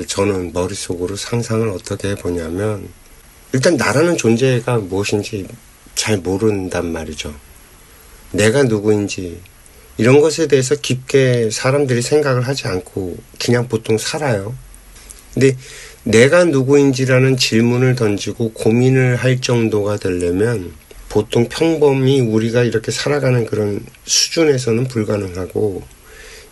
저는 머릿속으로 상상을 어떻게 해보냐면, 일단 나라는 존재가 무엇인지 잘 모른단 말이죠. 내가 누구인지 이런 것에 대해서 깊게 사람들이 생각을 하지 않고 그냥 보통 살아요. 근데 내가 누구인지라는 질문을 던지고 고민을 할 정도가 되려면 보통 평범히 우리가 이렇게 살아가는 그런 수준에서는 불가능하고,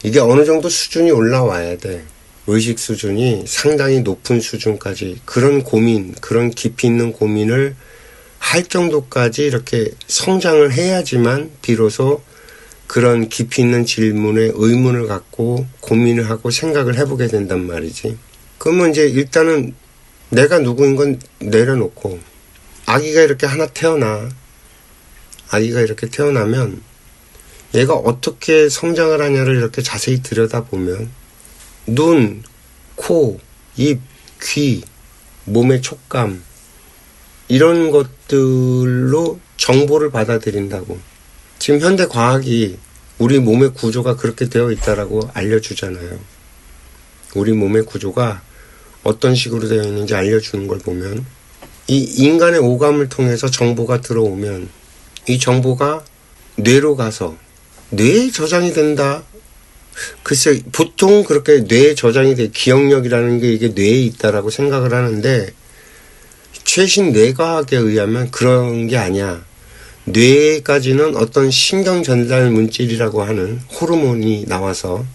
이게 어느 정도 수준이 올라와야 돼. 의식 수준이 상당히 높은 수준까지 그런 고민, 그런 깊이 있는 고민을 할 정도까지 이렇게 성장을 해야지만 비로소 그런 깊이 있는 질문에 의문을 갖고 고민을 하고 생각을 해보게 된단 말이지. 그러면 이제 일단은 내가 누구인 건 내려놓고, 아기가 이렇게 하나 태어나. 아기가 이렇게 태어나면 얘가 어떻게 성장을 하냐를 이렇게 자세히 들여다보면 눈, 코, 입, 귀, 몸의 촉감 이런 것들로 정보를 받아들인다고. 지금 현대 과학이 우리 몸의 구조가 그렇게 되어 있다라고 알려주잖아요. 우리 몸의 구조가 어떤 식으로 되어 있는지 알려주는 걸 보면, 이 인간의 오감을 통해서 정보가 들어오면 이 정보가 뇌로 가서 뇌에 저장이 된다. 글쎄, 보통 그렇게 뇌에 저장이 돼, 기억력이라는 게 이게 뇌에 있다라고 생각을 하는데, 최신 뇌과학에 의하면 그런 게 아니야. 뇌까지는 어떤 신경 전달 물질이라고 하는 호르몬이 나와서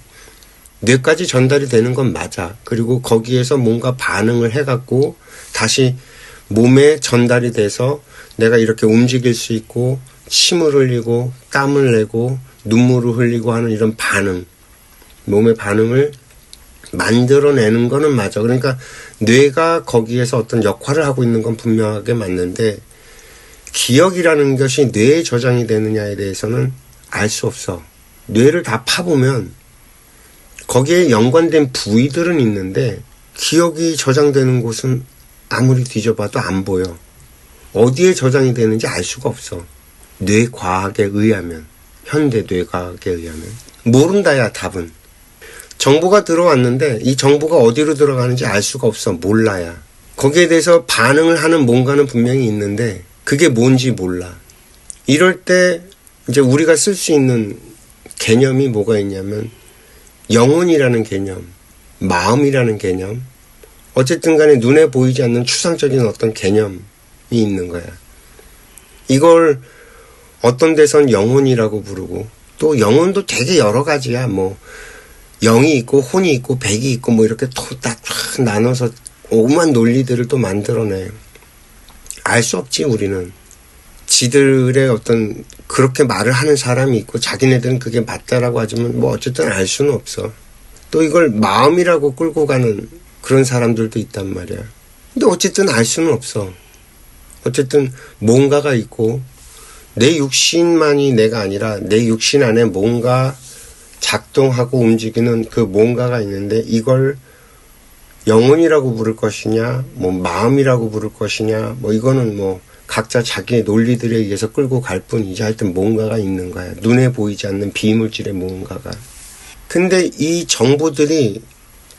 뇌까지 전달이 되는 건 맞아. 그리고 거기에서 뭔가 반응을 해갖고 다시 몸에 전달이 돼서 내가 이렇게 움직일 수 있고, 침을 흘리고 땀을 내고 눈물을 흘리고 하는 이런 반응, 몸의 반응을 만들어내는 거는 맞아. 그러니까 뇌가 거기에서 어떤 역할을 하고 있는 건 분명하게 맞는데, 기억이라는 것이 뇌에 저장이 되느냐에 대해서는 알 수 없어. 뇌를 다 파보면 거기에 연관된 부위들은 있는데 기억이 저장되는 곳은 아무리 뒤져봐도 안 보여. 어디에 저장이 되는지 알 수가 없어. 뇌과학에 의하면, 현대 뇌과학에 의하면. 모른다야 답은. 정보가 들어왔는데 이 정보가 어디로 들어가는지 알 수가 없어. 몰라야. 거기에 대해서 반응을 하는 뭔가는 분명히 있는데 그게 뭔지 몰라. 이럴 때 이제 우리가 쓸 수 있는 개념이 뭐가 있냐면, 영혼이라는 개념, 마음이라는 개념, 어쨌든 간에 눈에 보이지 않는 추상적인 어떤 개념이 있는 거야. 이걸 어떤 데선 영혼이라고 부르고, 또 영혼도 되게 여러 가지야. 뭐 영이 있고 혼이 있고 백이 있고 뭐 이렇게 다 나눠서 오만 논리들을 또 만들어내. 알 수 없지. 우리는 지들의 어떤 그렇게 말을 하는 사람이 있고 자기네들은 그게 맞다라고 하지만 뭐 어쨌든 알 수는 없어. 또 이걸 마음이라고 끌고 가는 그런 사람들도 있단 말이야. 근데 어쨌든 알 수는 없어. 어쨌든 뭔가가 있고, 내 육신만이 내가 아니라 내 육신 안에 뭔가 작동하고 움직이는 그 뭔가가 있는데, 이걸 영혼이라고 부를 것이냐, 뭐 마음이라고 부를 것이냐, 뭐 이거는 뭐 각자 자기의 논리들에 의해서 끌고 갈 뿐이지, 하여튼 뭔가가 있는 거야. 눈에 보이지 않는 비물질의 뭔가가. 근데 이 정보들이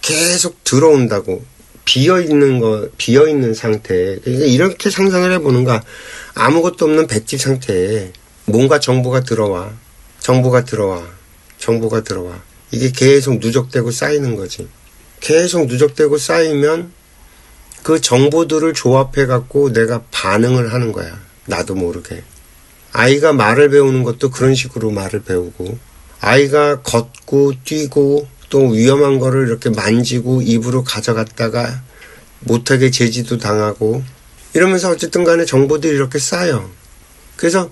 계속 들어온다고. 비어있는 상태에. 그러니까 이렇게 상상을 해보는가. 아무것도 없는 백지 상태에 뭔가 정보가 들어와. 이게 계속 누적되고 쌓이는 거지. 계속 누적되고 쌓이면 그 정보들을 조합해갖고 내가 반응을 하는 거야. 나도 모르게. 아이가 말을 배우는 것도 그런 식으로 말을 배우고, 아이가 걷고 뛰고 또 위험한 거를 이렇게 만지고 입으로 가져갔다가 못하게 제지도 당하고 이러면서 어쨌든 간에 정보들이 이렇게 쌓여. 그래서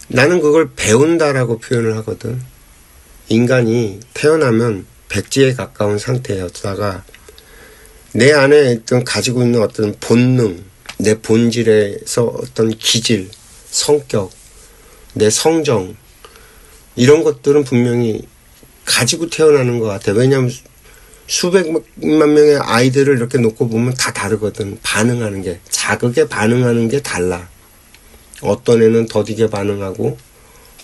나는 그걸 배운다라고 표현을 하거든. 인간이 태어나면 백지에 가까운 상태였다가 내 안에 있던 가지고 있는 어떤 본능, 내 본질에서 어떤 기질, 성격, 내 성정, 이런 것들은 분명히 가지고 태어나는 것 같아. 왜냐하면 수백만 명의 아이들을 이렇게 놓고 보면 다 다르거든. 반응하는 게, 자극에 반응하는 게 달라. 어떤 애는 더디게 반응하고,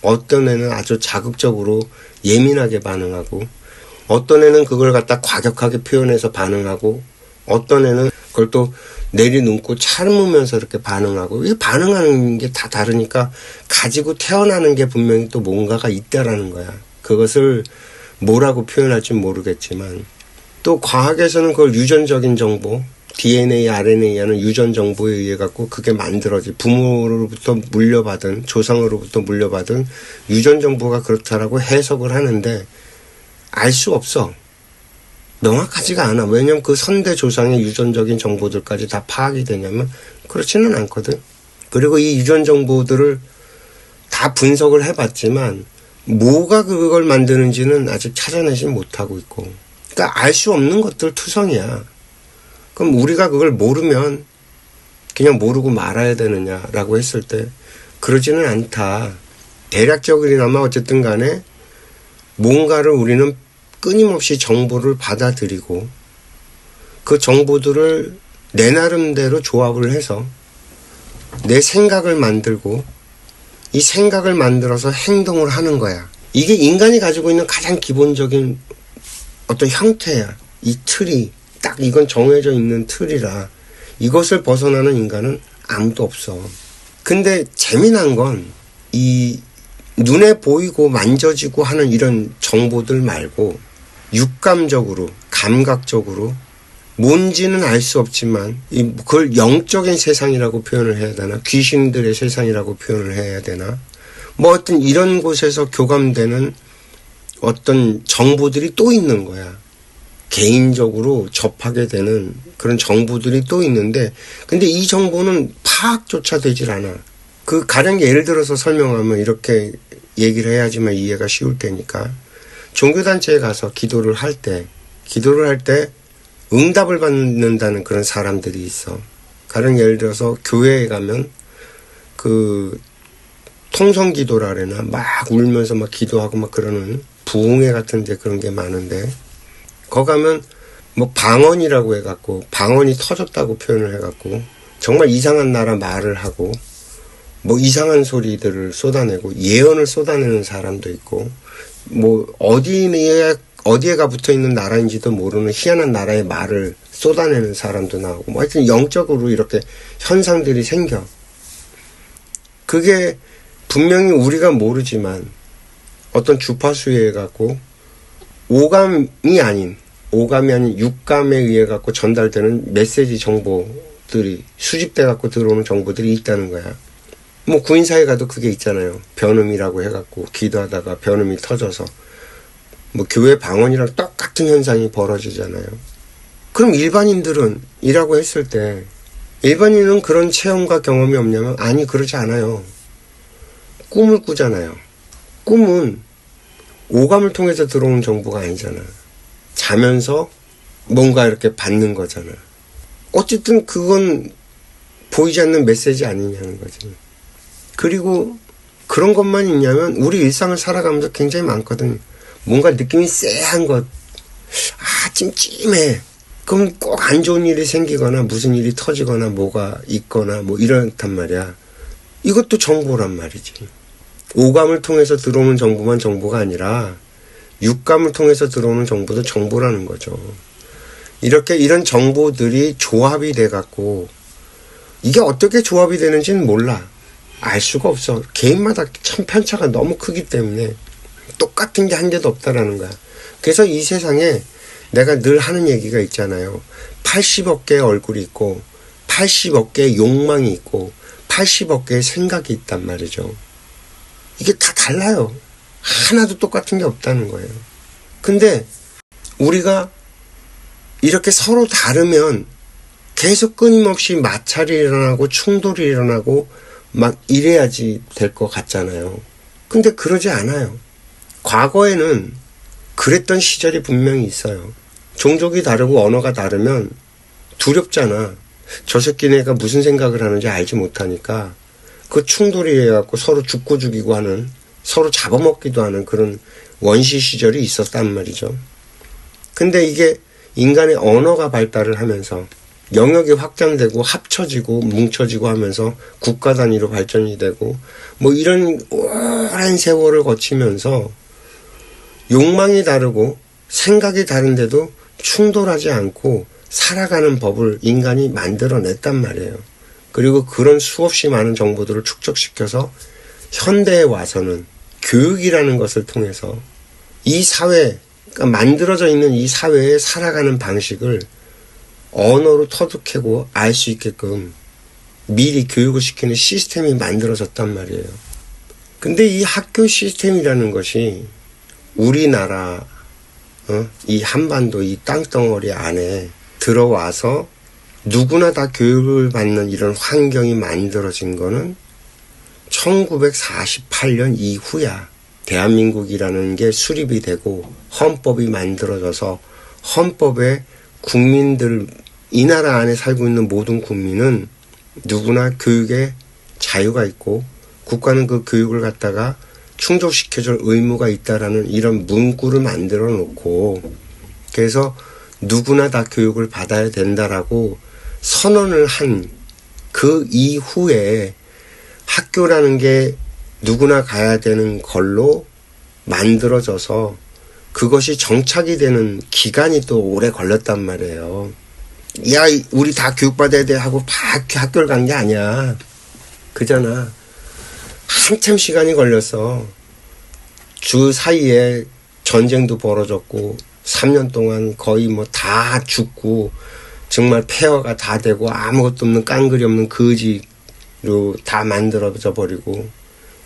어떤 애는 아주 자극적으로 예민하게 반응하고, 어떤 애는 그걸 갖다 과격하게 표현해서 반응하고, 어떤 애는 그걸 또 내리눕고 참으면서 이렇게 반응하고, 이 반응하는 게 다 다르니까 가지고 태어나는 게 분명히 또 뭔가가 있다라는 거야. 그것을 뭐라고 표현할지 모르겠지만, 또 과학에서는 그걸 유전적인 정보, DNA, RNA 하는 유전 정보에 의해 갖고 그게 만들어지, 부모로부터 물려받은, 조상으로부터 물려받은 유전 정보가 그렇다라고 해석을 하는데, 알 수 없어. 명확하지가 않아. 왜냐면 그 선대 조상의 유전적인 정보들까지 다 파악이 되냐면 그렇지는 않거든. 그리고 이 유전 정보들을 다 분석을 해봤지만 뭐가 그걸 만드는지는 아직 찾아내지 못하고 있고, 그러니까 알 수 없는 것들 투성이야. 그럼 우리가 그걸 모르면 그냥 모르고 말아야 되느냐라고 했을 때 그러지는 않다. 대략적으로나마 어쨌든 간에 뭔가를 우리는 끊임없이 정보를 받아들이고 그 정보들을 내 나름대로 조합을 해서 내 생각을 만들고 이 생각을 만들어서 행동을 하는 거야. 이게 인간이 가지고 있는 가장 기본적인 어떤 형태야. 이 틀이 딱 이건 정해져 있는 틀이라 이것을 벗어나는 인간은 아무도 없어. 근데 재미난 건 이 눈에 보이고 만져지고 하는 이런 정보들 말고 육감적으로, 감각적으로 뭔지는 알 수 없지만 그걸 영적인 세상이라고 표현을 해야 되나, 귀신들의 세상이라고 표현을 해야 되나, 뭐 어떤 이런 곳에서 교감되는 어떤 정보들이 또 있는 거야. 개인적으로 접하게 되는 그런 정보들이 또 있는데, 근데 이 정보는 파악조차 되질 않아. 그 가령 예를 들어서 설명하면 이렇게 얘기를 해야지만 이해가 쉬울 테니까, 종교단체에 가서 기도를 할 때 응답을 받는다는 그런 사람들이 있어. 가령 예를 들어서 교회에 가면 그 통성기도라 그래나 막 울면서 막 기도하고 막 그러는 부흥회 같은데 그런 게 많은데, 거기 가면 뭐 방언이라고 해갖고 방언이 터졌다고 표현을 해갖고 정말 이상한 나라 말을 하고 뭐 이상한 소리들을 쏟아내고 예언을 쏟아내는 사람도 있고, 뭐 어디에가 붙어있는 나라인지도 모르는 희한한 나라의 말을 쏟아내는 사람도 나오고, 뭐 하여튼 영적으로 이렇게 현상들이 생겨. 그게 분명히 우리가 모르지만 어떤 주파수에 의해 갖고 오감이 아닌 육감에 의해 갖고 전달되는 메시지 정보들이 수집돼 갖고 들어오는 정보들이 있다는 거야. 뭐 구인사에 가도 그게 있잖아요. 변음이라고 해갖고 기도하다가 변음이 터져서 뭐 교회 방언이랑 똑같은 현상이 벌어지잖아요. 그럼 일반인들은 이라고 했을 때 일반인은 그런 체험과 경험이 없냐면 아니, 그러지 않아요. 꿈을 꾸잖아요. 꿈은 오감을 통해서 들어오는 정보가 아니잖아. 자면서 뭔가 이렇게 받는 거잖아. 어쨌든 그건 보이지 않는 메시지 아니냐는 거지. 그리고 그런 것만 있냐면 우리 일상을 살아가면서 굉장히 많거든. 뭔가 느낌이 쎄한 것, 찜찜해. 그럼 꼭 안 좋은 일이 생기거나 무슨 일이 터지거나 뭐가 있거나 뭐 이렇단 말이야. 이것도 정보란 말이지. 오감을 통해서 들어오는 정보만 정보가 아니라 육감을 통해서 들어오는 정보도 정보라는 거죠. 이렇게 이런 정보들이 조합이 돼갖고 이게 어떻게 조합이 되는지는 몰라. 알 수가 없어. 개인마다 참 편차가 너무 크기 때문에 똑같은 게 한 개도 없다라는 거야. 그래서 이 세상에 내가 늘 하는 얘기가 있잖아요. 80억 개의 얼굴이 있고 80억 개의 욕망이 있고 80억 개의 생각이 있단 말이죠. 이게 다 달라요. 하나도 똑같은 게 없다는 거예요. 근데 우리가 이렇게 서로 다르면 계속 끊임없이 마찰이 일어나고 충돌이 일어나고 막 이래야지 될 것 같잖아요. 근데 그러지 않아요. 과거에는 그랬던 시절이 분명히 있어요. 종족이 다르고 언어가 다르면 두렵잖아. 저 새끼네가 무슨 생각을 하는지 알지 못하니까 그 충돌이 해갖고 서로 죽고 죽이고 하는, 서로 잡아먹기도 하는 그런 원시 시절이 있었단 말이죠. 근데 이게 인간의 언어가 발달을 하면서 영역이 확장되고 합쳐지고 뭉쳐지고 하면서 국가 단위로 발전이 되고 뭐 이런 오랜 세월을 거치면서 욕망이 다르고 생각이 다른데도 충돌하지 않고 살아가는 법을 인간이 만들어냈단 말이에요. 그리고 그런 수없이 많은 정보들을 축적시켜서 현대에 와서는 교육이라는 것을 통해서 이 사회, 그러니까 만들어져 있는 이 사회에 살아가는 방식을 언어로 터득하고 알 수 있게끔 미리 교육을 시키는 시스템이 만들어졌단 말이에요. 근데 이 학교 시스템이라는 것이 우리나라 이 한반도 이 땅덩어리 안에 들어와서 누구나 다 교육을 받는 이런 환경이 만들어진 거는 1948년 이후야. 대한민국이라는 게 수립이 되고 헌법이 만들어져서 헌법에 국민들, 이 나라 안에 살고 있는 모든 국민은 누구나 교육에 자유가 있고 국가는 그 교육을 갖다가 충족시켜줄 의무가 있다라는 이런 문구를 만들어 놓고 그래서 누구나 다 교육을 받아야 된다라고 선언을 한 그 이후에 학교라는 게 누구나 가야 되는 걸로 만들어져서 그것이 정착이 되는 기간이 또 오래 걸렸단 말이에요. 야, 우리 다 교육받아야 돼 하고 학교를 간 게 아니야. 그잖아. 한참 시간이 걸렸어. 주 사이에 전쟁도 벌어졌고 3년 동안 거의 뭐 다 죽고 정말 폐허가 다 되고 아무것도 없는 깡그리 없는 거지로 다 만들어져 버리고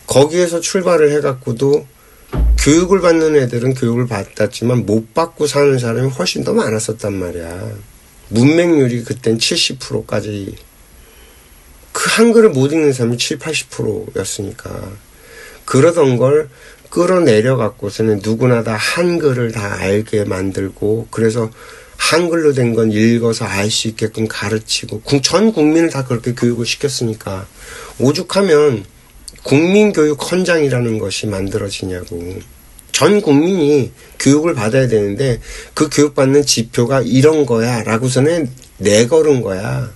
거기에서 출발을 해갖고도 교육을 받는 애들은 교육을 받았지만 못 받고 사는 사람이 훨씬 더 많았었단 말이야. 문맹률이 그땐 70%까지 그 한글을 못 읽는 사람이 70~80%였으니까 그러던 걸 끌어내려갖고서는 누구나 다 한글을 다 알게 만들고 그래서 한글로 된 건 읽어서 알 수 있게끔 가르치고 전 국민을 다 그렇게 교육을 시켰으니까 오죽하면 국민교육 헌장이라는 것이 만들어지냐고. 전 국민이 교육을 받아야 되는데 그 교육받는 지표가 이런 거야 라고서는 내걸은 거야.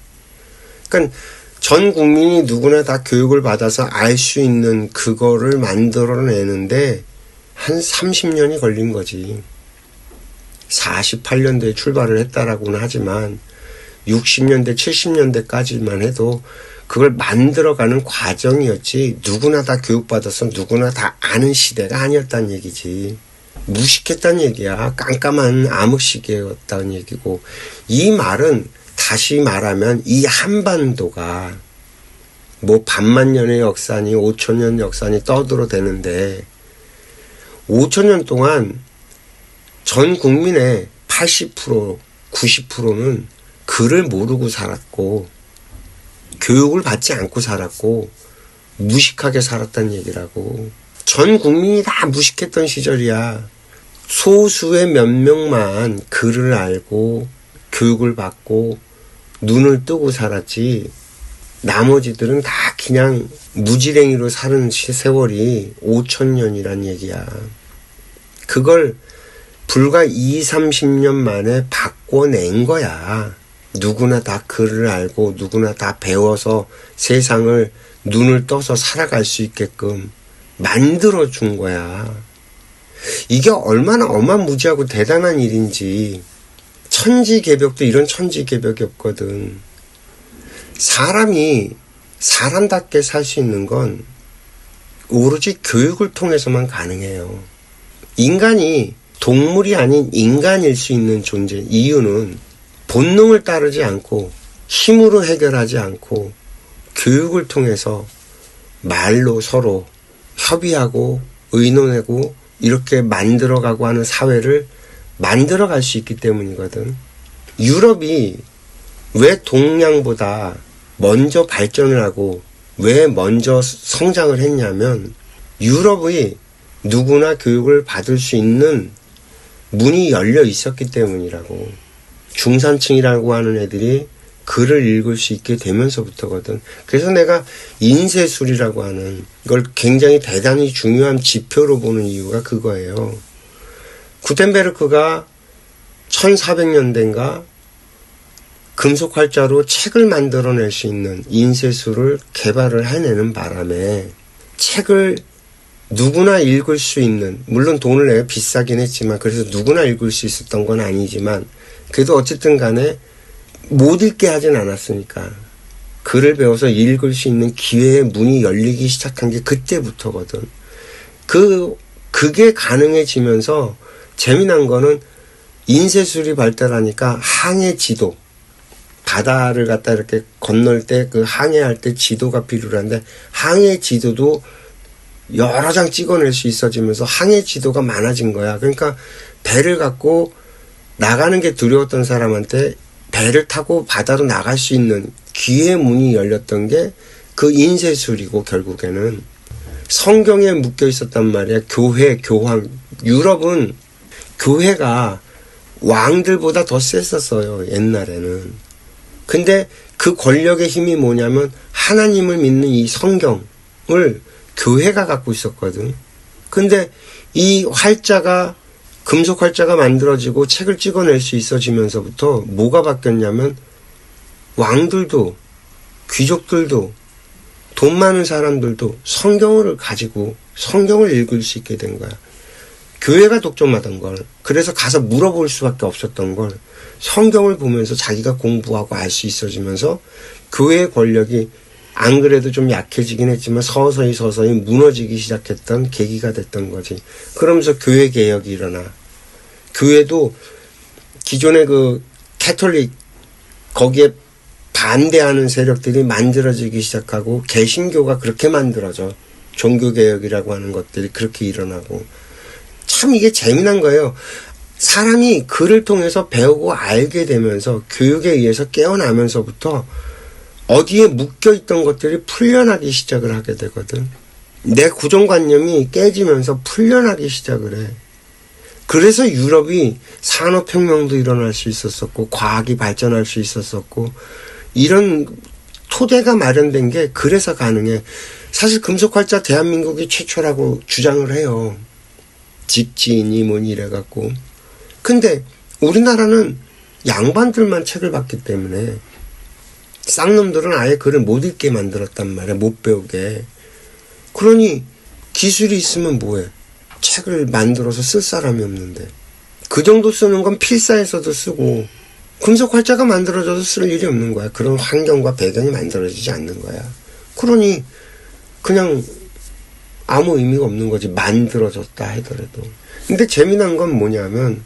그러니까 전 국민이 누구나 다 교육을 받아서 알 수 있는 그거를 만들어내는데 한 30년이 걸린 거지. 48년도에 출발을 했다라고는 하지만 60년대, 70년대까지만 해도 그걸 만들어가는 과정이었지 누구나 다 교육받아서 누구나 다 아는 시대가 아니었다는 얘기지. 무식했다는 얘기야. 깜깜한 암흑시계였다는 얘기고 이 말은 다시 말하면 이 한반도가 뭐 반만년의 역사니 5천년 역사니 떠들어대는데 5천년 동안 전 국민의 80%, 90%는 글을 모르고 살았고 교육을 받지 않고 살았고 무식하게 살았다는 얘기라고. 전 국민이 다 무식했던 시절이야. 소수의 몇 명만 글을 알고 교육을 받고 눈을 뜨고 살았지 나머지들은 다 그냥 무지랭이로 사는 세월이 5천년이란 얘기야. 그걸 불과 20~30년 만에 바꿔낸 거야. 누구나 다 글을 알고 누구나 다 배워서 세상을 눈을 떠서 살아갈 수 있게끔 만들어준 거야. 이게 얼마나 어마무지하고 대단한 일인지. 천지개벽도 이런 천지개벽이 없거든. 사람이 사람답게 살 수 있는 건 오로지 교육을 통해서만 가능해요. 인간이 동물이 아닌 인간일 수 있는 존재 이유는 본능을 따르지 않고 힘으로 해결하지 않고 교육을 통해서 말로 서로 협의하고 의논하고 이렇게 만들어가고 하는 사회를 만들어갈 수 있기 때문이거든. 유럽이 왜 동양보다 먼저 발전을 하고 왜 먼저 성장을 했냐면 유럽의 누구나 교육을 받을 수 있는 문이 열려 있었기 때문이라고. 중산층이라고 하는 애들이 글을 읽을 수 있게 되면서부터거든. 그래서 내가 인쇄술이라고 하는 걸 굉장히 대단히 중요한 지표로 보는 이유가 그거예요. 구텐베르크가 1400년대인가 금속 활자로 책을 만들어낼 수 있는 인쇄술을 개발을 해내는 바람에 책을 누구나 읽을 수 있는, 물론 돈을 내가 비싸긴 했지만 그래서 누구나 읽을 수 있었던 건 아니지만 그래도 어쨌든 간에 못 읽게 하진 않았으니까 글을 배워서 읽을 수 있는 기회의 문이 열리기 시작한 게 그때부터거든. 그게 가능해지면서 재미난 거는 인쇄술이 발달하니까 항해 지도, 바다를 갖다 이렇게 건널 때 그 항해할 때 지도가 필요한데 항해 지도도 여러 장 찍어낼 수 있어지면서 항해 지도가 많아진 거야. 그러니까 배를 갖고 나가는 게 두려웠던 사람한테 배를 타고 바다로 나갈 수 있는 기회의 문이 열렸던 게 그 인쇄술이고, 결국에는 성경에 묶여 있었단 말이야. 교회, 교황. 유럽은 교회가 왕들보다 더 셌었어요, 옛날에는. 근데 그 권력의 힘이 뭐냐면 하나님을 믿는 이 성경을 교회가 갖고 있었거든. 근데 이 활자가, 금속 활자가 만들어지고 책을 찍어낼 수 있어지면서부터 뭐가 바뀌었냐면 왕들도, 귀족들도, 돈 많은 사람들도 성경을 가지고 성경을 읽을 수 있게 된 거야. 교회가 독점하던 걸, 그래서 가서 물어볼 수밖에 없었던 걸 성경을 보면서 자기가 공부하고 알 수 있어지면서 교회의 권력이 안 그래도 좀 약해지긴 했지만 서서히 무너지기 시작했던 계기가 됐던 거지. 그러면서 교회 개혁이 일어나. 교회도 기존의 그 캐톨릭, 거기에 반대하는 세력들이 만들어지기 시작하고 개신교가 그렇게 만들어져. 종교개혁이라고 하는 것들이 그렇게 일어나고. 참 이게 재미난 거예요. 사람이 글을 통해서 배우고 알게 되면서 교육에 의해서 깨어나면서부터 어디에 묶여있던 것들이 풀려나기 시작을 하게 되거든. 내 고정관념이 깨지면서 풀려나기 시작을 해. 그래서 유럽이 산업혁명도 일어날 수 있었었고 과학이 발전할 수 있었었고 이런 토대가 마련된 게 그래서 가능해. 사실 금속활자 대한민국이 최초라고 주장을 해요. 집지인이 뭐니 이래갖고. 근데 우리나라는 양반들만 책을 봤기 때문에 쌍놈들은 아예 글을 못 읽게 만들었단 말이야. 못 배우게. 그러니 기술이 있으면 뭐해. 책을 만들어서 쓸 사람이 없는데. 그 정도 쓰는 건 필사에서도 쓰고 금속 활자가 만들어져서 쓸 일이 없는 거야. 그런 환경과 배경이 만들어지지 않는 거야. 그러니 그냥 아무 의미가 없는 거지. 만들어졌다 하더라도. 근데 재미난 건 뭐냐면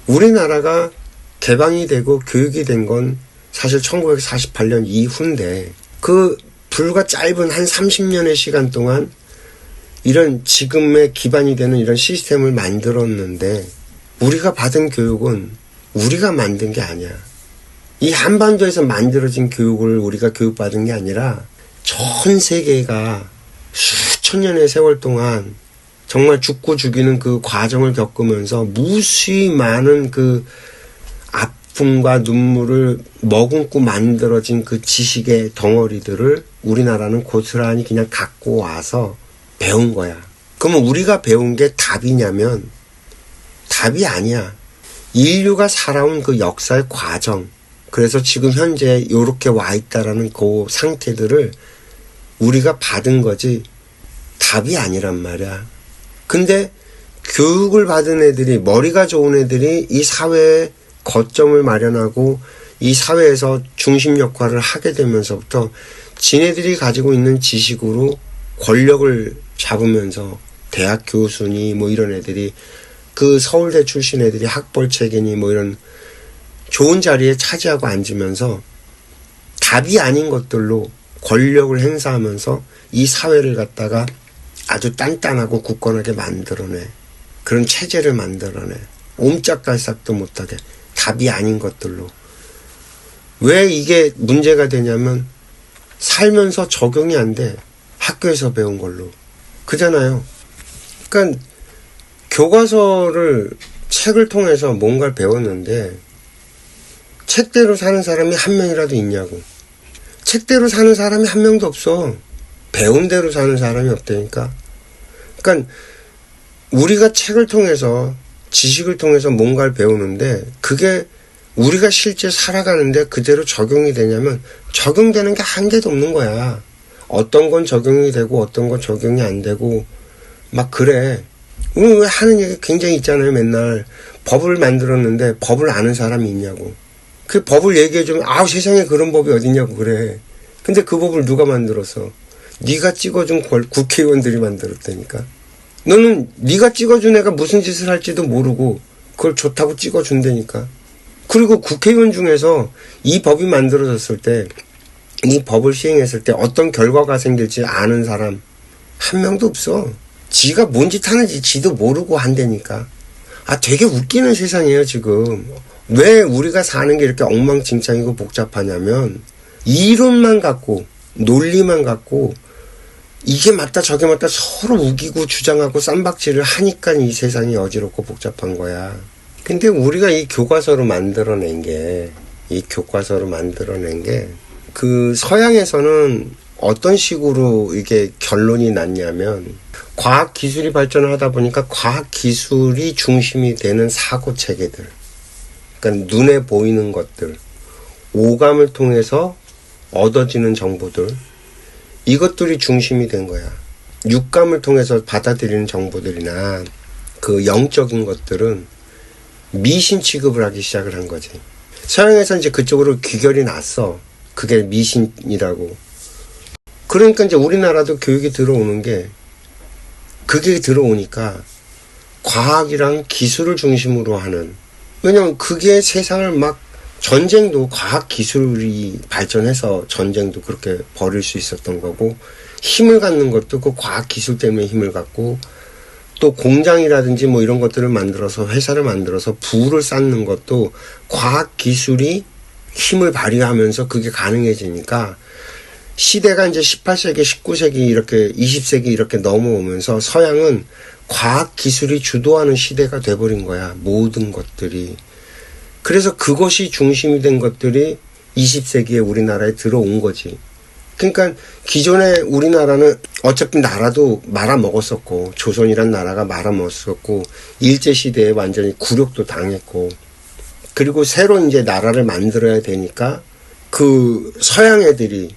우리나라가 개방이 되고 교육이 된 건 사실 1948년 이후인데 그 불과 짧은 한 30년의 시간 동안 이런 지금의 기반이 되는 이런 시스템을 만들었는데 우리가 받은 교육은 우리가 만든 게 아니야. 이 한반도에서 만들어진 교육을 우리가 교육받은 게 아니라 전 세계가 수천 년의 세월 동안 정말 죽고 죽이는 그 과정을 겪으면서 무수히 많은 그 아픔과 눈물을 머금고 만들어진 그 지식의 덩어리들을 우리나라는 고스란히 그냥 갖고 와서 배운 거야. 그러면 우리가 배운 게 답이냐면 답이 아니야. 인류가 살아온 그 역사의 과정, 그래서 지금 현재 이렇게 와 있다라는 그 상태들을 우리가 받은 거지 답이 아니란 말이야. 근데 교육을 받은 애들이, 머리가 좋은 애들이 이 사회에 거점을 마련하고 이 사회에서 중심 역할을 하게 되면서부터 지네들이 가지고 있는 지식으로 권력을 잡으면서 대학 교수니 뭐 이런 애들이, 그 서울대 출신 애들이 학벌체계니 뭐 이런 좋은 자리에 차지하고 앉으면서 답이 아닌 것들로 권력을 행사하면서 이 사회를 갖다가 아주 단단하고 굳건하게 만들어내. 그런 체제를 만들어내. 옴짝달싹도 못하게. 답이 아닌 것들로. 왜 이게 문제가 되냐면 살면서 적용이 안 돼. 학교에서 배운 걸로. 그잖아요. 그러니까 교과서를, 책을 통해서 뭔가를 배웠는데 책대로 사는 사람이 한 명이라도 있냐고. 책대로 사는 사람이 한 명도 없어. 배운 대로 사는 사람이 없다니까. 그러니까 우리가 책을 통해서, 지식을 통해서 뭔가를 배우는데 그게 우리가 실제 살아가는데 그대로 적용이 되냐면 적용되는 게 한 개도 없는 거야. 어떤 건 적용이 되고 어떤 건 적용이 안 되고 막 그래. 왜 하는 얘기 굉장히 있잖아요. 맨날 법을 만들었는데 법을 아는 사람이 있냐고. 그 법을 얘기해주면 아우 세상에 그런 법이 어딨냐고 그래. 근데 그 법을 누가 만들었어? 네가 찍어준 국회의원들이 만들었다니까. 너는 네가 찍어준 애가 무슨 짓을 할지도 모르고 그걸 좋다고 찍어준다니까. 그리고 국회의원 중에서 이 법이 만들어졌을 때, 이 법을 시행했을 때 어떤 결과가 생길지 아는 사람 한 명도 없어. 지가 뭔 짓 하는지 지도 모르고 한다니까. 되게 웃기는 세상이에요, 지금. 왜 우리가 사는 게 이렇게 엉망진창이고 복잡하냐면, 이론만 갖고, 논리만 갖고, 이게 맞다 저게 맞다 서로 우기고 주장하고 쌈박질을 하니까 이 세상이 어지럽고 복잡한 거야. 근데 우리가 이 교과서로 만들어낸 게, 그 서양에서는 어떤 식으로 이게 결론이 났냐면, 과학 기술이 발전을 하다 보니까 과학 기술이 중심이 되는 사고 체계들, 그러니까 눈에 보이는 것들, 오감을 통해서 얻어지는 정보들, 이것들이 중심이 된 거야. 육감을 통해서 받아들이는 정보들이나 그 영적인 것들은 미신 취급을 하기 시작을 한 거지. 서양에서 이제 그쪽으로 귀결이 났어. 그게 미신이라고. 그러니까 이제 우리나라도 교육이 들어오는 게, 그게 들어오니까 과학이랑 기술을 중심으로 하는, 왜냐면 그게 세상을 막, 전쟁도 과학 기술이 발전해서 전쟁도 그렇게 벌일 수 있었던 거고, 힘을 갖는 것도 그 과학 기술 때문에 힘을 갖고, 또 공장이라든지 뭐 이런 것들을 만들어서, 회사를 만들어서 부를 쌓는 것도 과학 기술이 힘을 발휘하면서 그게 가능해지니까, 시대가 이제 18세기, 19세기 이렇게 20세기 이렇게 넘어오면서 서양은 과학 기술이 주도하는 시대가 돼버린 거야. 모든 것들이. 그래서 그것이 중심이 된 것들이 20세기에 우리나라에 들어온 거지. 그러니까 기존에 우리나라는 어차피 나라도 말아먹었었고, 조선이란 나라가 말아먹었었고, 일제시대에 완전히 굴욕도 당했고, 그리고 새로 이제 나라를 만들어야 되니까 그 서양 애들이,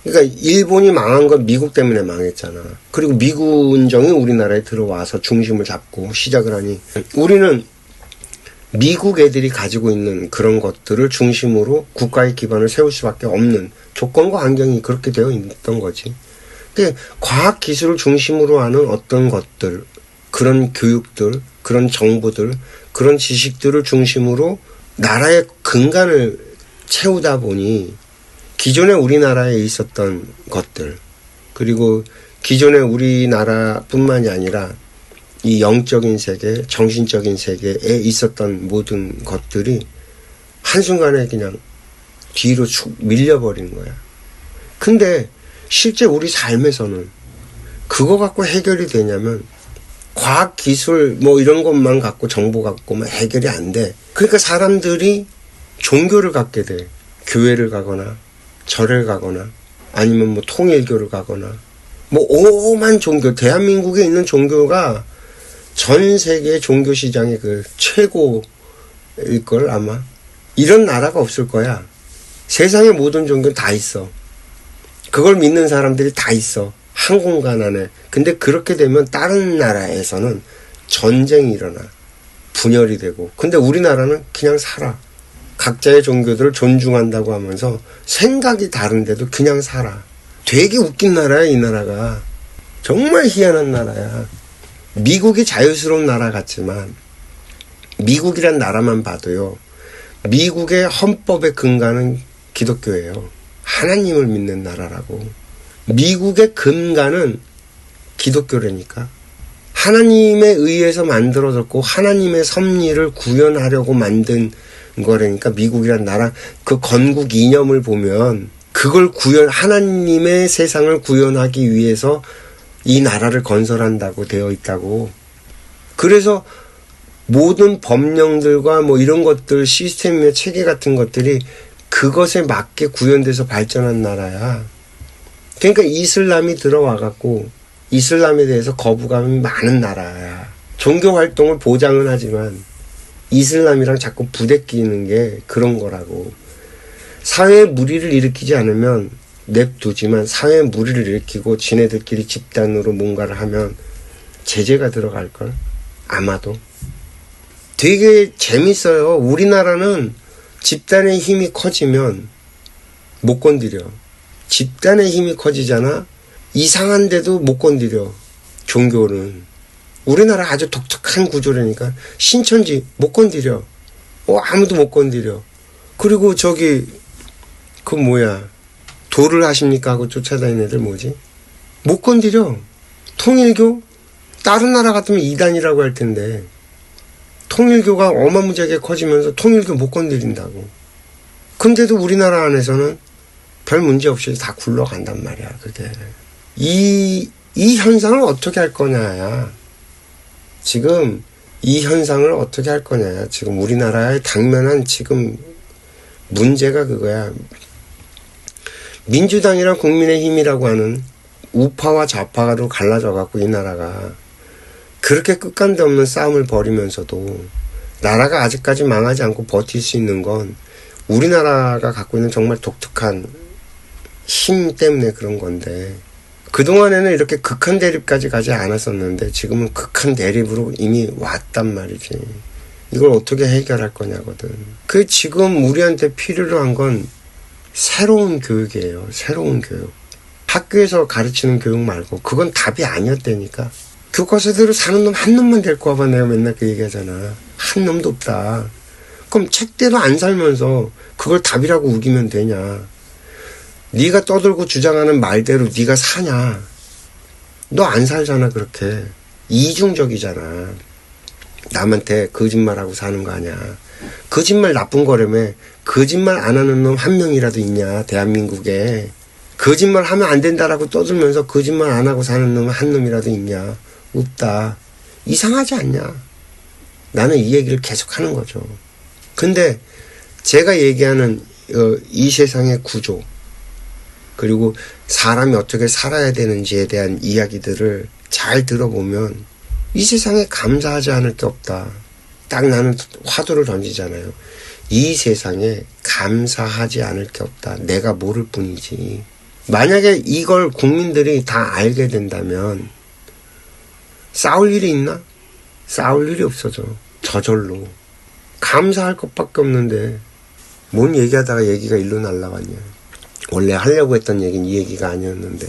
그러니까 일본이 망한 건 미국 때문에 망했잖아. 그리고 미군정이 우리나라에 들어와서 중심을 잡고 시작을 하니, 우리는 미국 애들이 가지고 있는 그런 것들을 중심으로 국가의 기반을 세울 수밖에 없는 조건과 환경이 그렇게 되어 있던 거지. 근데 과학 기술을 중심으로 하는 어떤 것들, 그런 교육들, 그런 정보들, 그런 지식들을 중심으로 나라의 근간을 채우다 보니 기존의 우리나라에 있었던 것들, 그리고 기존의 우리나라뿐만이 아니라 이 영적인 세계, 정신적인 세계에 있었던 모든 것들이 한순간에 그냥 뒤로 축 밀려버리는 거야. 근데 실제 우리 삶에서는 그거 갖고 해결이 되냐면, 과학, 기술 뭐 이런 것만 갖고, 정보 갖고만 해결이 안 돼. 그러니까 사람들이 종교를 갖게 돼. 교회를 가거나 절을 가거나 아니면 뭐 통일교를 가거나, 뭐 오만 종교, 대한민국에 있는 종교가 전 세계 종교 시장의 그 최고일걸 아마. 이런 나라가 없을 거야. 세상의 모든 종교는 다 있어. 그걸 믿는 사람들이 다 있어. 한 공간 안에. 근데 그렇게 되면 다른 나라에서는 전쟁이 일어나. 분열이 되고. 근데 우리나라는 그냥 살아. 각자의 종교들을 존중한다고 하면서 생각이 다른데도 그냥 살아. 되게 웃긴 나라야, 이 나라가. 정말 희한한 나라야. 미국이 자유스러운 나라 같지만, 미국이란 나라만 봐도요, 미국의 헌법의 근간은 기독교예요. 하나님을 믿는 나라라고. 미국의 근간은 기독교라니까. 하나님에 의해서 만들어졌고 하나님의 섭리를 구현하려고 만든 거라니까. 미국이란 나라, 그 건국 이념을 보면 그걸 하나님의 세상을 구현하기 위해서 이 나라를 건설한다고 되어 있다고. 그래서 모든 법령들과 뭐 이런 것들, 시스템의 체계 같은 것들이 그것에 맞게 구현돼서 발전한 나라야. 그러니까 이슬람이 들어와갖고 이슬람에 대해서 거부감이 많은 나라야. 종교 활동을 보장은 하지만 이슬람이랑 자꾸 부대끼는 게 그런 거라고. 사회에 무리를 일으키지 않으면 냅두지만 사회에 무리를 일으키고 지네들끼리 집단으로 뭔가를 하면 제재가 들어갈걸? 아마도. 되게 재밌어요. 우리나라는 집단의 힘이 커지면 못 건드려. 집단의 힘이 커지잖아. 이상한데도 못 건드려. 종교는. 우리나라 아주 독특한 구조라니까. 신천지 못 건드려. 아무도 못 건드려. 그리고 저기 그 뭐야, 도를 하십니까 하고 쫓아다니는 애들 뭐지? 못 건드려. 통일교? 다른 나라 같으면 이단이라고 할 텐데 통일교가 어마무지하게 커지면서 통일교 못 건드린다고. 근데도 우리나라 안에서는 별 문제 없이 다 굴러간단 말이야. 그게 이 현상을 어떻게 할 거냐야. 지금 이 현상을 어떻게 할 거냐야. 지금 우리나라의 당면한 지금 문제가 그거야. 민주당이랑 국민의힘이라고 하는 우파와 좌파로 갈라져 갖고 이 나라가 그렇게 끝간데 없는 싸움을 벌이면서도 나라가 아직까지 망하지 않고 버틸 수 있는 건 우리나라가 갖고 있는 정말 독특한 힘 때문에 그런 건데, 그동안에는 이렇게 극한 대립까지 가지 않았었는데 지금은 극한 대립으로 이미 왔단 말이지. 이걸 어떻게 해결할 거냐거든. 그 지금 우리한테 필요로 한 건 새로운 교육이에요. 새로운 교육. 학교에서 가르치는 교육 말고 그건 답이 아니었다니까. 교과서대로 사는 놈 한 놈만 데리고 와봐. 내가 맨날 그 얘기하잖아. 한 놈도 없다. 그럼 책대로 안 살면서 그걸 답이라고 우기면 되냐. 네가 떠들고 주장하는 말대로 네가 사냐. 너 안 살잖아. 그렇게 이중적이잖아. 남한테 거짓말하고 사는 거 아니야. 거짓말 나쁜 거라며. 거짓말 안 하는 놈 한 명이라도 있냐 대한민국에. 거짓말 하면 안 된다라고 떠들면서 거짓말 안 하고 사는 놈 한 놈이라도 있냐. 없다. 이상하지 않냐. 나는 이 얘기를 계속 하는 거죠. 근데 제가 얘기하는 이 세상의 구조, 그리고 사람이 어떻게 살아야 되는지에 대한 이야기들을 잘 들어보면 이 세상에 감사하지 않을 게 없다. 딱 나는 화두를 던지잖아요. 이 세상에 감사하지 않을 게 없다. 내가 모를 뿐이지. 만약에 이걸 국민들이 다 알게 된다면 싸울 일이 있나? 싸울 일이 없어져. 저절로. 감사할 것밖에 없는데 뭔 얘기하다가 얘기가 일로 날라갔냐. 원래 하려고 했던 얘기는 이 얘기가 아니었는데.